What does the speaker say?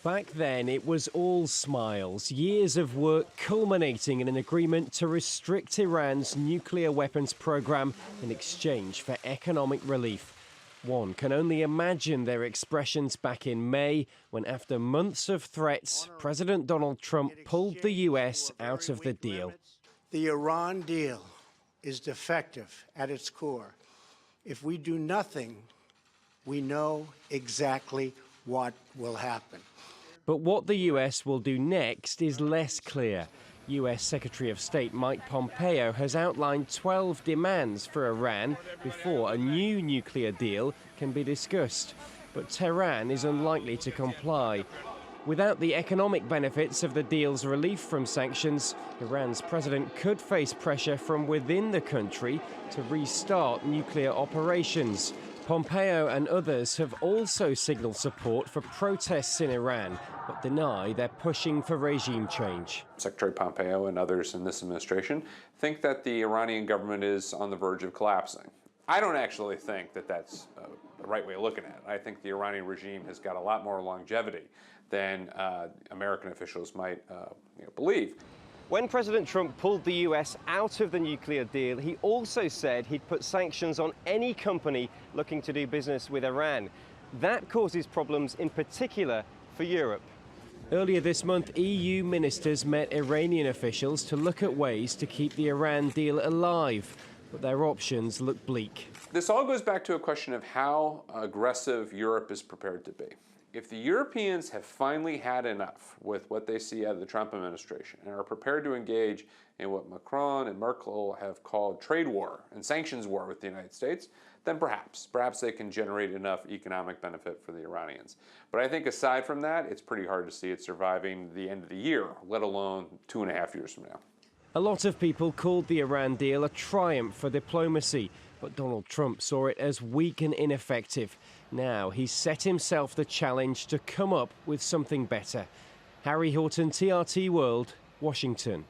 Back then, it was all smiles, years of work culminating in an agreement to restrict Iran's nuclear weapons program in exchange for economic relief. One can only imagine their expressions back in May, when after months of threats, President Donald Trump pulled the US out of the deal. The Iran deal is defective at its core. If we do nothing, we know exactly what will happen. But what the US will do next is less clear. US Secretary of State Mike Pompeo has outlined 12 demands for Iran before a new nuclear deal can be discussed. But Tehran is unlikely to comply. Without the economic benefits of the deal's relief from sanctions, Iran's president could face pressure from within the country to restart nuclear operations. Pompeo and others have also signaled support for protests in Iran, but deny they're pushing for regime change. Secretary Pompeo and others in this administration think that the Iranian government is on the verge of collapsing. I don't actually think that that's the right way of looking at it. I think the Iranian regime has got a lot more longevity than American officials might believe. When President Trump pulled the US out of the nuclear deal, he also said he'd put sanctions on any company looking to do business with Iran. That causes problems in particular for Europe. Earlier this month, EU ministers met Iranian officials to look at ways to keep the Iran deal alive, but their options look bleak. This all goes back to a question of how aggressive Europe is prepared to be. If the Europeans have finally had enough with what they see out of the Trump administration and are prepared to engage in what Macron and Merkel have called trade war and sanctions war with the United States, then perhaps they can generate enough economic benefit for the Iranians. But I think aside from that, it's pretty hard to see it surviving the end of the year, let alone 2.5 years from now. A lot of people called the Iran deal a triumph for diplomacy, but Donald Trump saw it as weak and ineffective. Now he's set himself the challenge to come up with something better. Harry Horton, TRT World, Washington.